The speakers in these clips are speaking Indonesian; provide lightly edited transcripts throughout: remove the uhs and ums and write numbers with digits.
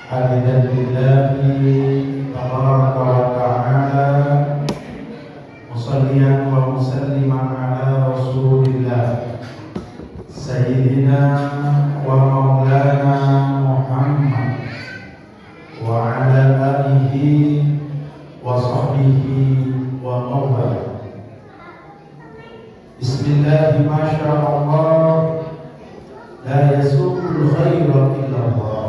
حمدا لله تبارك وتعالى مصليا ومسلما على رسول الله سيدنا ومولانا محمد وعلى آله وصحبه ومن بسم الله ما شاء الله لا يسوق الخير إلا الله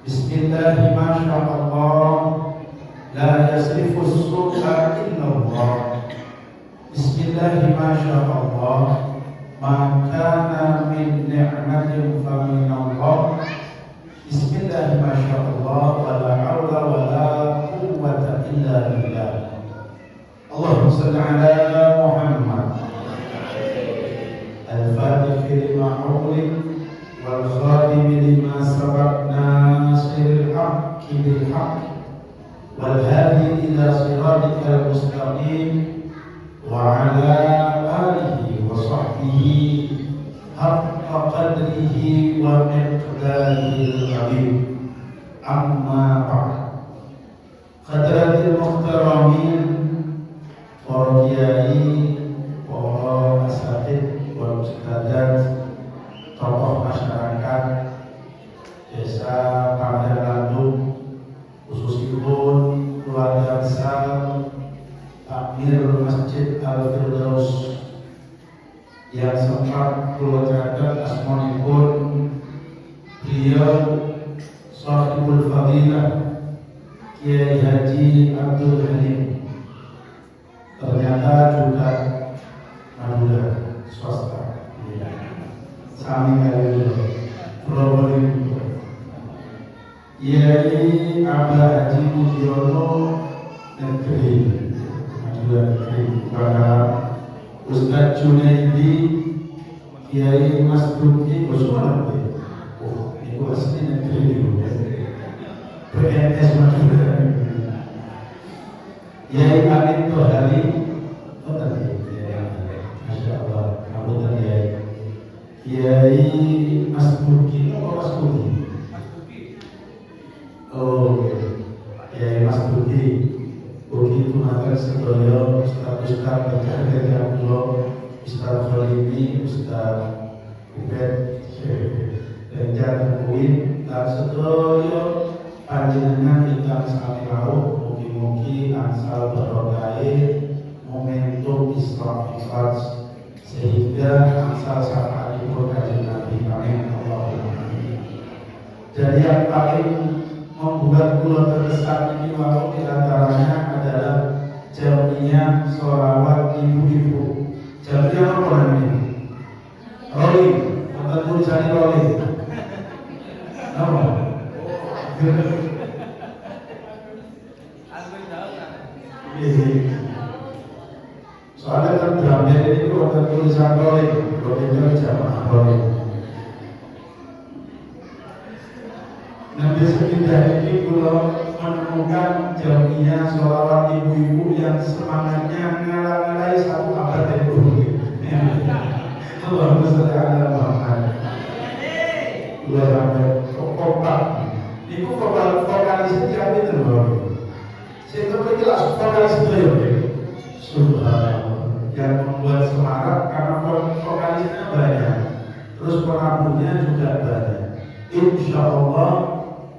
بسم الله ما شاء الله لا يصرف السوء إلا الله بسم الله ما شاء الله ما كان من نعمة فمن الله بسم الله ما شاء الله ولا حول ولا قوة إلا بالله اللهم صل على محمد الفاتح لما أغلق والخاتم لما سبق ناصر الحق بالحق والهادي إلى صراطك المستقيم وعلى آله وصحبه حق قدره ومقداره العظيم أما بعد حضرات المحترمين para kiai, para asatidz, para ustadzat, tokoh masyarakat desa Pandanlandung, khususipun keluarga besar Takmir Masjid Al-Firdaus yang sempat kula catet asmanipun beliau Shahibul Fadilah Kiai Haji Abdul Halim, ternyata juga Madura swasta. Sami kali dulu Probolinggo. Kiai Abah Haji Mujiono Negeri Madura Negeri. Para Ustadz Junaidi Kiai Mas Duki Usman. Oh, itu asli negeri dulu. PNS Madura. Kiai Amin Tohari, Masya Allah, kamu tadi Kiai Mas Duki, Mas Duki. Oh, Kiai Mas Duki, Duki itu makan sedoyo, Ustaz berjaga yang dulu, Ustaz Khalimi, Ustaz Ubed, dan jangan kuin, dan sedoyo panjenengan ingkang sami rawuh. Mugi angsal barokah momentum Isra Mi'raj sehingga angsal syafaatipun kanjeng Nabi kami Allahumma. Jadi yang paling membuat kula terkesan ini wau diantaranya adalah jamnya sholawat ibu-ibu. Jamnya apa namanya? Rolling, atau tulisannya rolling. Apa? Soalnya kan jamnya ini itu ada tulisan rolling, rollingnya jamaah rolling. Nah biasanya ini kalau menemukan jamnya sholawat ibu-ibu yang semangatnya ngalah-ngalahi satu abad dulu. Allahumma sholli ala Muhammad. Dua sampai kompak. Itu vokalis tiap itu loh. Saya itu langsung vokalis itu. Subhanallah, yang membuat semarak karena vokalisnya banyak, terus penabuhnya juga banyak. Insya Allah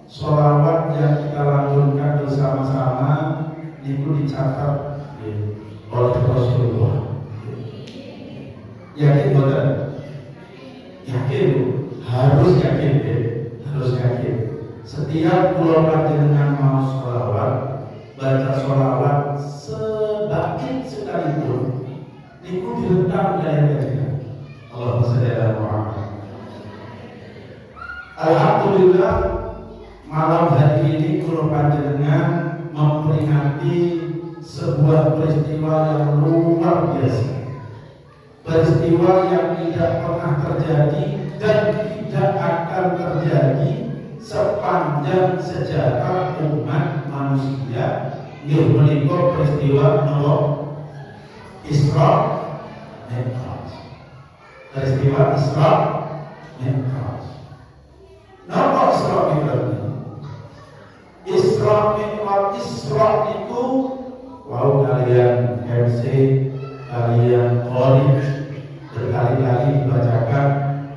sholawat yang kita lantunkan bersama-sama itu dicatat oleh Rasulullah. Yakin betul? Yakin, harus yakin, harus yakin. Setiap pulau panjenengan mau sholawat, baca sholawat sebakit sekalipun itu direntam dari kajian. Allahumma shalli ala Muhammad. Alhamdulillah malam hari ini kula panjenengan memperingati sebuah peristiwa yang luar biasa. Peristiwa yang tidak pernah terjadi dan tidak akan terjadi sepanjang sejarah umat manusia. Yang menikah peristiwa Isra Mi'raj. Peristiwa Isra Mi'raj. Napa Isra Mi'raj? wal Isra itu wow kalian MC, kalian qori berkali-kali dibacakan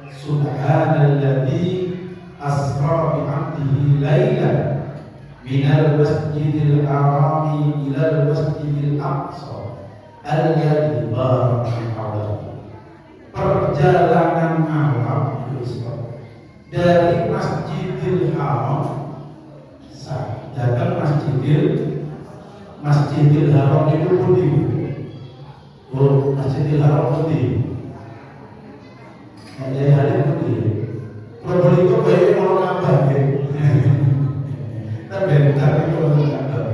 subhanalladzi asra bi 'abdihi lailan minal masjidil harami ilal masjidil aqsa alladzi barakna hawlahu. Perjalanan malam dari Masjidil Haram datang Masjidil Haram itu pundi? Oh, Masjidil Haram pundi? Jadi hari pundi. Kalau itu baik mau nambah gitu. Tapi kalau nambah.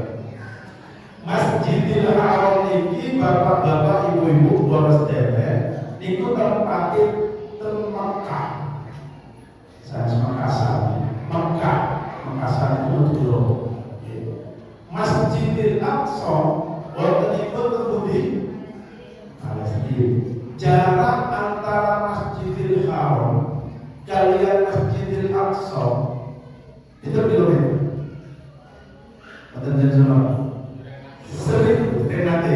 Masjidil Haram ini bapak-bapak, ibu-ibu, boros dewek, niku tempatnya Mekah. Saya Makassar itu dulu. Masjidil Aqsa wonten iku temudi Palestina. Jarak antara Masjidil Haram kalian Masjidil Aqsa itu kilometer. Wonten jenengan 1000 renate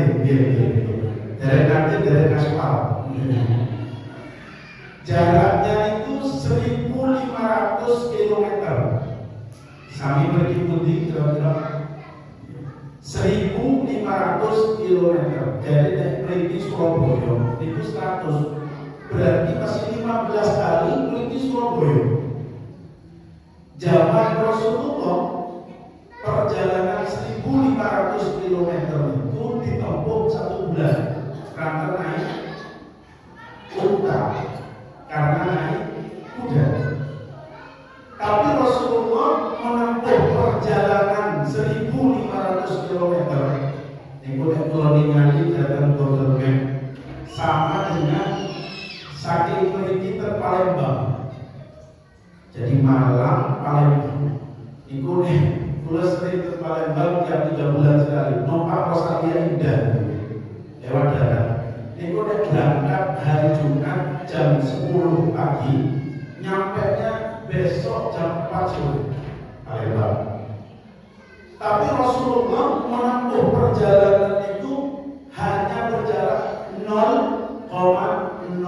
dari aspal. Jaraknya itu 1500 km. Sami berikuti kira-kira 1500 km. Jadi dari Surabaya itu 100. Berarti masih 15 kali dari Surabaya. Zaman Rasulullah perjalanan 1500 km itu ditempuh 1 bulan karena naik unta, karena naik kuda. Tapi Rasulullah menempuh perjalanan 1500 km. Niku nek kula ningali datang Google Map sama dengan saking mriki teng Palembang. Jadi Malang, Palembang. Niku nek kula sering teng Palembang tiap 3 bulan sekali. Numpak Rosalia Indah lewat darat. Niku nek berangkat hari Jumat jam 10 pagi, nyampenya besok jam 4 sore Palembang. Tapi Rasulullah menempuh perjalanan itu hanya berjarak 0,005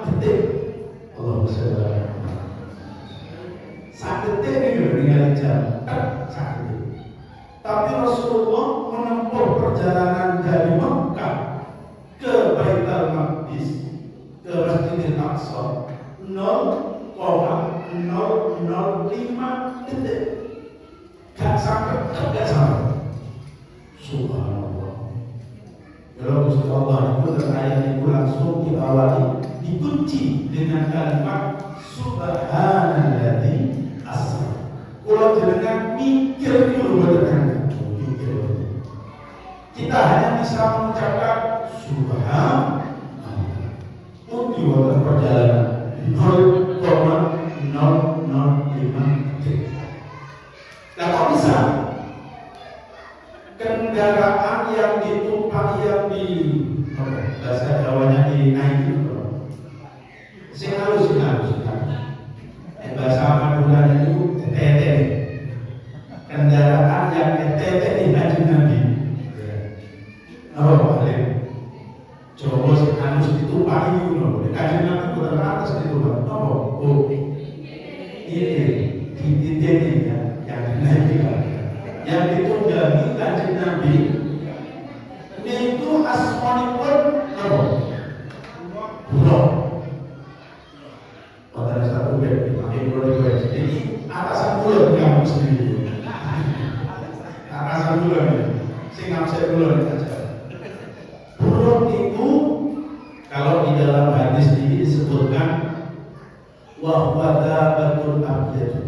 detik. Allah bersabar. Satu detik ini dengan jam satu. Tapi Rasulullah menempuh perjalanan dari Mekah ke Baitul Maqdis ke Masjidil Aqsa 0,005 detik. Gak sampai. Subhanallah. Kalau Gusti Allah itu ayat itu langsung diawali dikunci dengan kalimat Subhanalladzi asra. Kalau jenengan mikir dulu benar. Kita hanya bisa mengucapkan Subhanallah. Untuk waktu perjalanan 0,005 detik. Nah, kok bisa? Kendaraan yang ditumpang yang di bahasa Jawanya dinaiki sing halus. Bahasa Madura itu tete. Kendaraan yang tete di Haji Nabi. Oh, boleh. Coba sing halus ditumpang itu loh. Haji Nabi bukan atas ditumpang. Oh, ini di yang ditunggangi Kanjeng Nabi itu asmanipun apa? Bulog. Pada satu bed dipakai bulog. Jadi atasan bulog kamu sendiri. Atasan bulog sing ngapse bulog aja. Bulog itu kalau di dalam hadis ini disebutkan wa huwa dabatul abyad.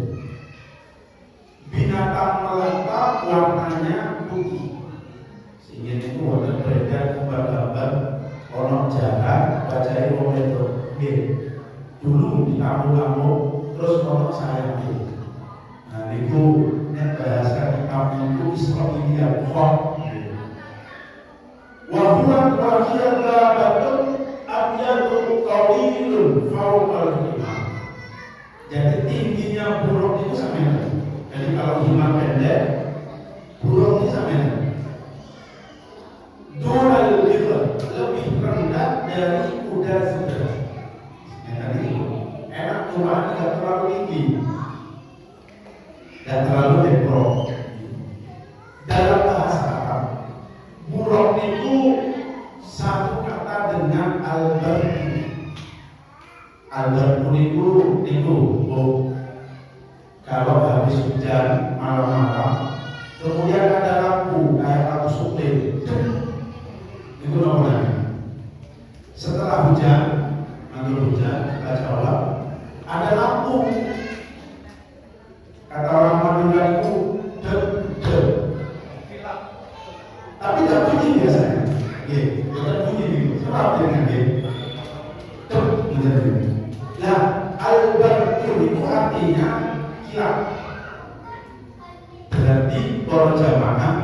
Binatang melata warnanya putih. Sehingga itu wonten beredar gambar-gambar ono jarak bacai wong itu. Dulu di kampung-kampung terus ono sayapnya. Nah itu nek bahasa di kampung itu seperti dia khot. Wa huwa dabatul abyadul qawilun fawqal himar. Jadi tingginya buruk itu sampai Jadi kalau iman pendek, burung ini sama ini. Dunal bidr, lebih rendah dari kuda zebra. Tadi enak Tuhan tidak terlalu tinggi, tidak terlalu deprok. Dalam bahasa Arab, buruk itu satu kata dengan al-barqu. Al-barqu itu kalau habis hujan malam-malam, kemudian ada lampu kayak lampu suplir, itu namanya. Setelah hujan, manggil hujan, baca Allah, ada lampu. Kata orang Madura itu deg. Tapi tidak bunyi biasanya. Tidak bunyi gitu. Sebab dengan menjadi. Nah, al-barqu itu artinya kilat. Berarti para jamaah,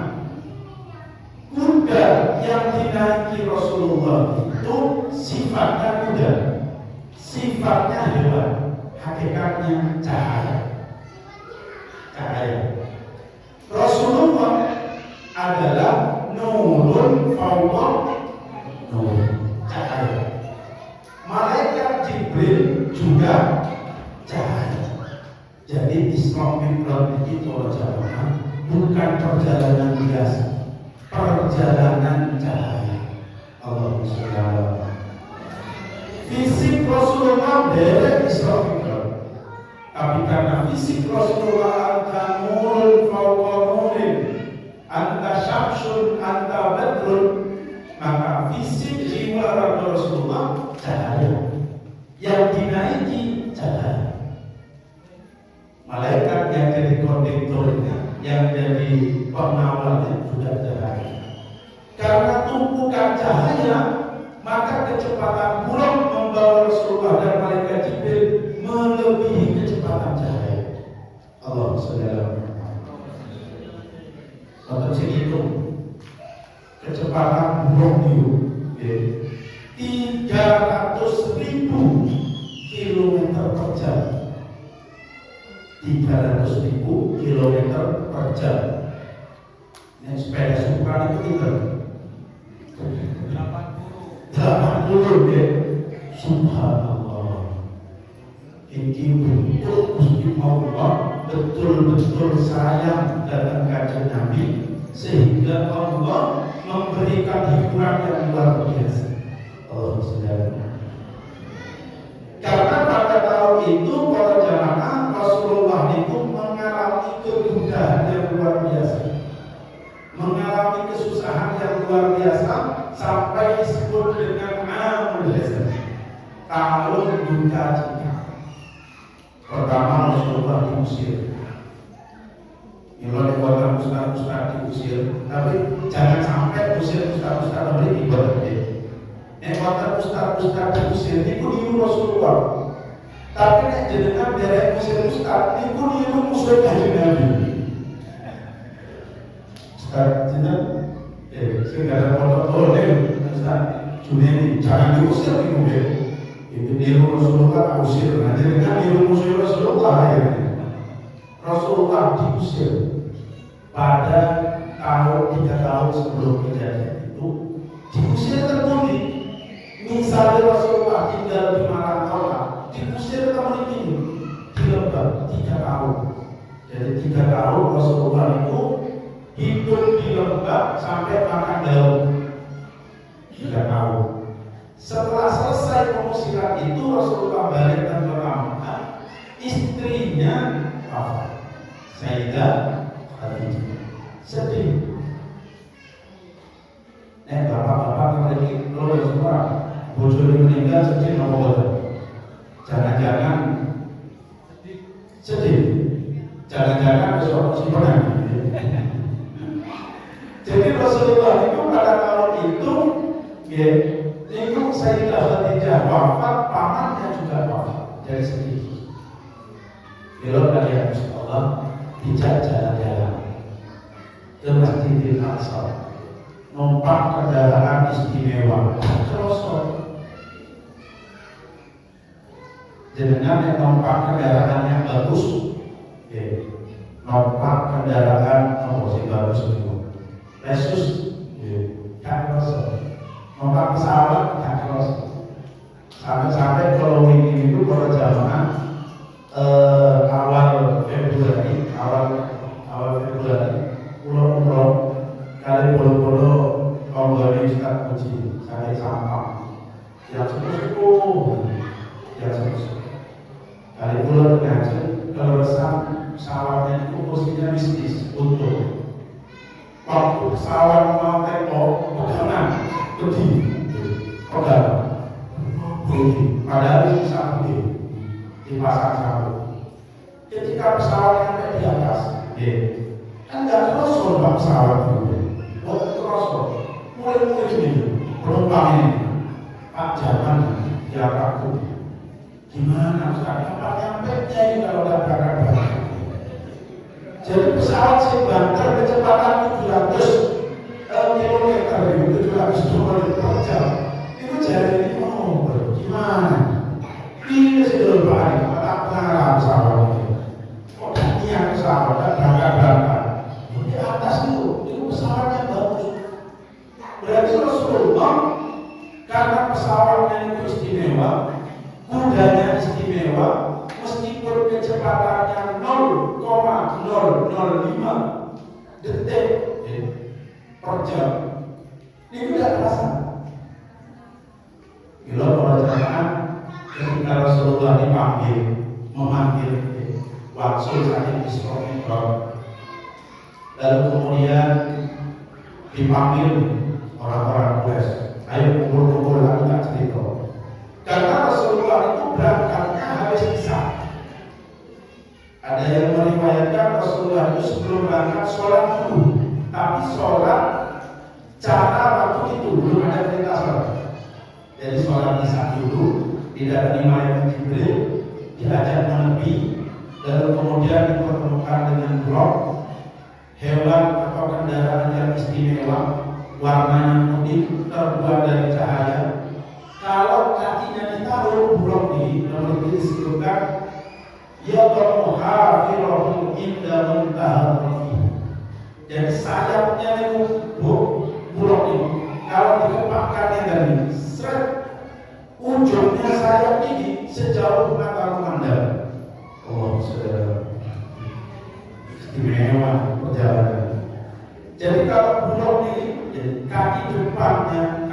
kuda yang dinaiki Rasulullah itu sifatnya kuda, sifatnya hewan, hakikatnya cahaya. Rasulullah adalah nurun fawqa nur, cahaya. Malaikat Jibril juga cahaya. Jadi Isra Mi'raj itu jamaah bukan perjalanan biasa, perjalanan cahaya. Allahumma sholli ala. Fisik Rasulullah derek Isra Mi'raj, tapi karena fisik Rasulullah anta nurun fawqa nurin, anta syamsun, anta badrun, maka fisik jiwa Rasulullah cahaya yang dinaiki cahaya. Malaikat yang jadi kondektornya, yang jadi pengawalnya juga cahaya. Karena tumpukan cahaya, maka kecepatan burung membawa Rasulullah dan malaikat Jibril melebihi kecepatan cahaya. Allah saudara. Untuk segitu kecepatan burung itu 300.000 kilometer per jam. 300.000 kilometer per jam. Ini sepeda Supra itu pinter. 80 ya. Subhanallah. Ini betul Allah betul-betul sayang dan kajian Nabi, sehingga Allah memberikan hiburan yang luar biasa. Oh saudara. Karena pada tahun itu para jamaah Rasulullah itu mengalami kemudahan yang luar biasa, mengalami kesusahan yang luar biasa, sampai disebut dengan Amul Hazan, tahun duka cita. Pertama Rasulullah diusir. Kalau di kota ustaz-ustaz diusir, tapi jangan sampai usir ustaz-ustaz beri ibadah dia. Kota ustaz-ustaz diusir, itu niru Rasulullah. Tapi nek jenengan derek usir ustaz, itu niru musuh kanjeng Nabi. Ustaz jenengan, segala foto-foto ustaz Junedi, jangan diusir di mobil. Itu niru Rasulullah, usir. Nah jenengan niru musuh Rasulullah ya. Rasulullah diusir pada tahun 3 tahun sebelum kejadian itu, diusir terbunyi. Misalnya Rasulullah tinggal di Malang kota, diusir teman ini di Lembah 3 tahun. Jadi 3 tahun Rasulullah itu hidup di Lembah sampai makan daun 3 tahun. Setelah selesai pengusiran itu Rasulullah balik ke Mekah, istrinya wafat. Sayyidah Khadijah sedih. Bapak-bapak lagi keluar semua, bojone meninggal sedih nopo. Jangan-jangan sedih. Jangan-jangan besok simpenan. Jadi Rasulullah itu pada tahun itu, itu Sayyidah Khadijah wafat, pamannya juga wafat. Dari sedih. Belum lagi Allah dijak jalan-jalan ke Masjidil Aqsa, numpak kendaraan istimewa, terus jenengan yang numpak kendaraan yang bagus, numpak kendaraan sing bagus itu. Yesus gak kerasa. Numpak pesawat gak kerasa. Sampai-sampai kalau ini itu pada zaman awal Februari pulau kali pulau Konggoli Ustaz Puji saya sampah yang sepuh kali pulau ngaji kalau pesawatnya itu posisinya bisnis untuk waktu pesawat mau take off pegangan padahal bisa dipasang sabuk. Ketika pesawat sampai di atas, kan nggak terus pak pesawat itu, terus mulai ini penumpang ini, Pak jangan aku gimana sekarang Pak nyampe ini kalau nggak bakar. Jadi pesawat sih banter kecepatan 700 kilometer, 700 km per jam, itu jadi gimana? Ini sudah banyak tak pernah pesawat ini. Kok yang pesawat berangkat di atas itu pesawatnya bagus. Berarti Rasulullah karena pesawatnya itu istimewa, kudanya istimewa, meskipun kecepatannya 0,005 detik per jam, ini tidak terasa. Bila perjalanan ketika Rasulullah memanggil waktu saat Isra Mi'raj, lalu kemudian dipanggil orang-orang Quraisy, ayo kumpul-kumpul lagi tak cerita. Karena Rasulullah itu berangkatnya habis Isya. Ada yang meriwayatkan Rasulullah itu sebelum berangkat sholat dulu, tapi sholat cara waktu itu belum ada perintah sholat. Jadi sholat Isya dulu, didatangi malaikat Jibril, diajak menepi, lalu kemudian dipertemukan dengan blok hewan atau kendaraan yang istimewa, warnanya putih, terbuat dari cahaya. Kalau kakinya ditaruh blok ini, lalu disebutkan ya muhafirahum inda muntahal rafiq. Jadi sayapnya itu blok ini, kalau dikepakkannya dari ujungnya sayap ini sejauh mata memandang. Oh, saudara, istimewa perjalanan. Jadi kalau bulog ini, kaki depannya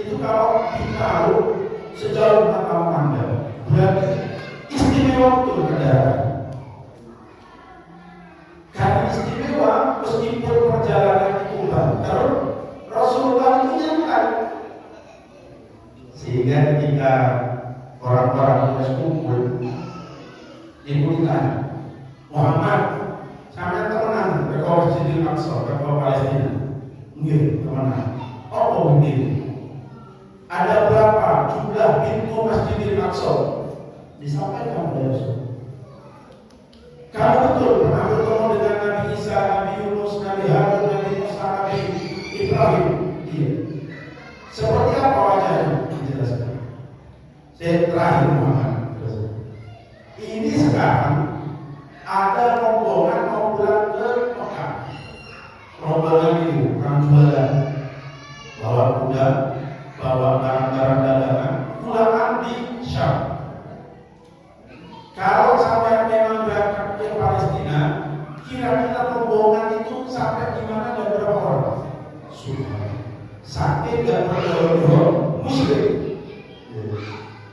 itu kalau ditaruh sejauh mata memandang, berarti istimewa betul kendaraan. Karena istimewa, meskipun perjalanan itu banter, Rasulullah itu nyantai. Sehingga ketika orang-orang Quraisy kumpul, ibu ditanya, Muhammad, sampai temenan ke Masjidil Aqsa, ke Palestina? Nggih, temenan. Oh, begini. Ada berapa jumlah pintu Masjidil Aqsa? Disampaikan oleh Rasul. Kalau betul pernah bertemu dengan Nabi Isa, Nabi Yunus, Nabi Harun, Nabi Musa, Nabi Ibrahim, iya. Seperti apa wajahnya? Dijelaskan. Saya terakhir Muhammad. Ini sekarang ada rombongan mau pulang ke Mekah. Rombongan itu orang jualan, bawa kuda, bawa barang-barang dagangan, pulangan di Syam. Kalau sampai memang berangkat ke Palestina, kira-kira rombongan itu sampai di mana dan berapa orang? Sampai gak berdoa Muslim.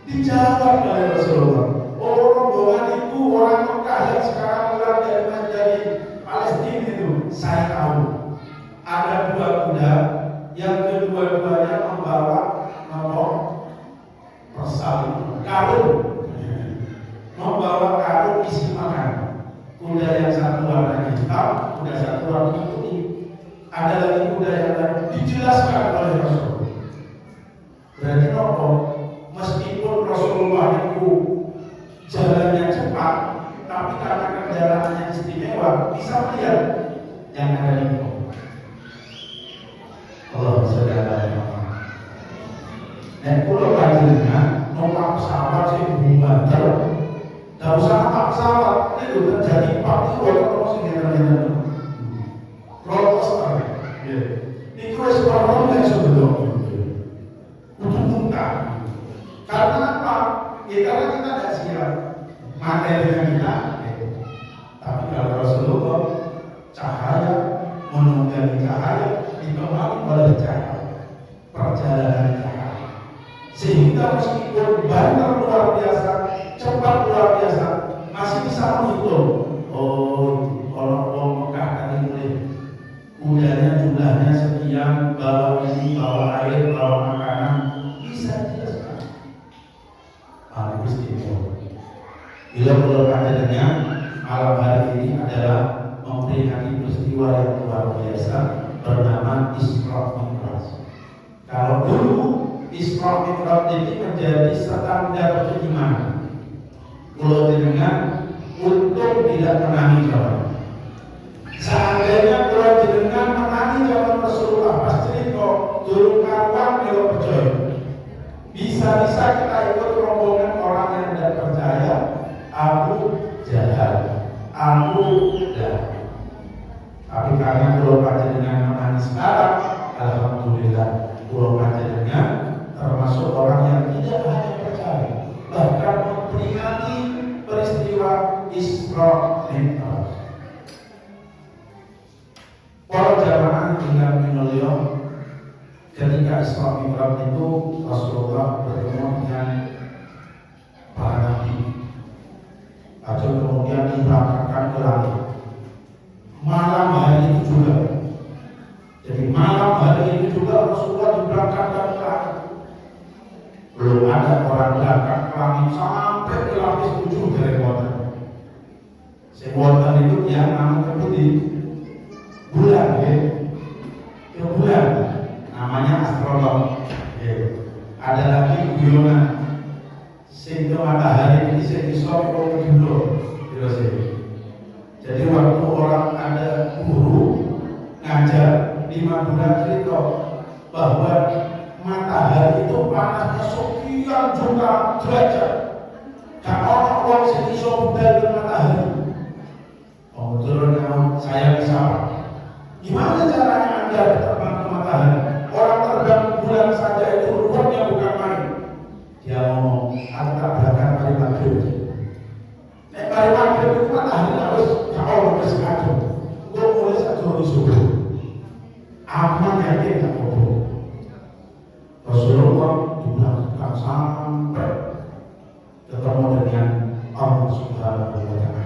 Dijawab oleh Rasulullah. Oh, rombongan itu orang Mekah yang sekarang pulang dari Palestina itu, saya tahu. Ada dua kuda yang kedua-duanya membawa nomor persalinan karung, membawa karung isi makanan. Kuda yang satu warna hitam, kuda satu warna putih. Ada lagi kuda yang lain, dijelaskan oleh Rasul. Berarti nopo, meskipun Rasulullah itu jalannya cepat, tapi karena kendaraannya istimewa, bisa melihat yang ada di bawah. Allah saudara. Dan pulau kajiannya, nomor pesawat sih banter, tidak usah nampak pesawat. Tapi kalau terus ingin protes itu orang yang sebelum untuk muntah. Karena apa? Karena kita tidak siap materinya kita. Tapi kalau Rasulullah cahaya menunggangi cahaya ditemani oleh cahaya perjalanan cahaya, sehingga meskipun banyak luar biasa, cepat luar biasa, masih bisa menghitung. Oh, orang Mekah tadi mulai udahnya jumlahnya sekian, bawa ini, bawa air, bawa makanan, bisa dijelaskan. Harus itu. Bila perlu adanya malam hari ini adalah memperingati peristiwa yang luar biasa bernama Isra Mi'raj. Kalau dulu Isra Mi'raj ini menjadi standar keimanan. Kalau dengan untuk tidak menangi jawab. Seandainya kalau dengan menangi jawab Rasulullah pasti kok turun kawan belum percaya. Bisa-bisa kita ikut rombongan orang yang tidak percaya. Abu Jahal, Abu Lahab. Tapi karena pulau panjenengan menangis sekarang, alhamdulillah pulau panjenengan termasuk orang yang tidak hanya percaya, bahkan memperingati peristiwa Isra Mi'raj. Para jamaah tinggal minulio, ketika Isra Mi'raj itu Rasulullah bertemu dengan para nabi. Lalu kemudian diberangkatkan ke langit. Malam hari itu juga. Jadi malam hari itu juga Rasulullah diberangkatkan ke langit. Belum ada orang berangkat ke langit sampai ke lapis 7 dari wonten. Wonten itu yang namanya di bulan, ke bulan. Namanya astronom. Ada lagi guyonan. Sehingga matahari ini sekitar dulu. Jadi waktu orang ada guru ngajar di Madura cerita bahwa matahari itu panasnya sekian juta derajat. Kalau orang sekitar budal dengan matahari, turun saya bisa. Gimana caranya Anda terbang ke matahari? Orang terbang bulan saja itu ruangnya bukan main. Dia ngomong, aku tak berangkat dari maghrib. Dari maghrib itu matahari harus kalau bersekatu. Gue mulai satu subuh. Aman yakin tak bohong. Rasulullah diberangkatkan sampai ketemu dengan Allah Subhanahu wa Ta'ala.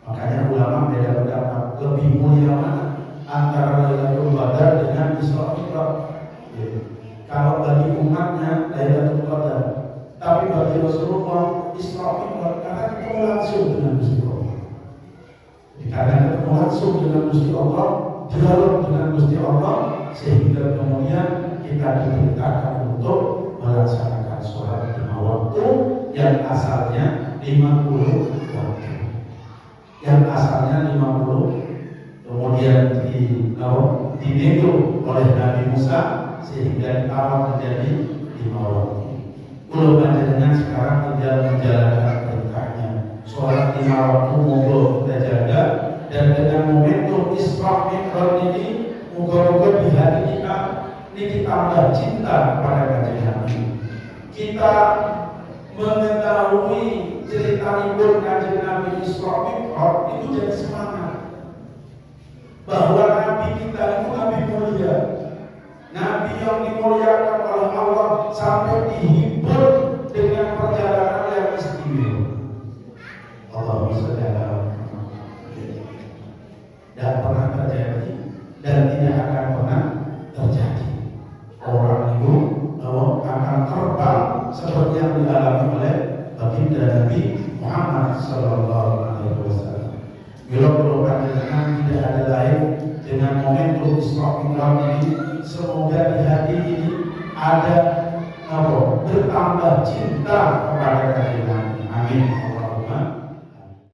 Makanya ulama beda pendapat lebih mulia mana antara Lailatul Qadar dengan Isra Mi'raj. Kalau bagi umatnya Lailatul Qadar, tapi bagi Rasulullah Isra Mi'raj karena ketemu langsung dengan Gusti Allah. Karena ketemu langsung dengan Gusti Allah, dialog dengan Gusti Allah, sehingga kemudian kita diperintahkan untuk melaksanakan sholat 5 waktu yang asalnya 50 waktu. Yang asalnya 50 kemudian dinego oleh Nabi Musa sehingga ditawar menjadi 5 waktu. Kalau panjenengan sekarang tinggal menjalankan perintahnya. Sholat 5 waktu monggo kita jaga, dan dengan momentum Isra Mi'raj ini moga-moga di hati kita ini tambah cinta kepada Kanjeng Nabi. Kita mengetahui cerita libur Kanjeng Nabi Isra Mi'raj itu jadi semangat bahwa Nabi kita itu Nabi mulia, Nabi yang dimuliakan oleh Allah sampai dihibur dengan perjalanan yang istimewa. Allahumma shalli ala Muhammad. Dan pernah terjadi dan tidak akan pernah terjadi. Orang itu akan terbang seperti yang dialami oleh baginda Nabi Muhammad sallallahu alaihi wasallam. Bila perlu panjenengan tidak ada lain dengan momentum Isra Mi'raj ini, semoga di hati ini ada bertambah cinta kepada Kanjeng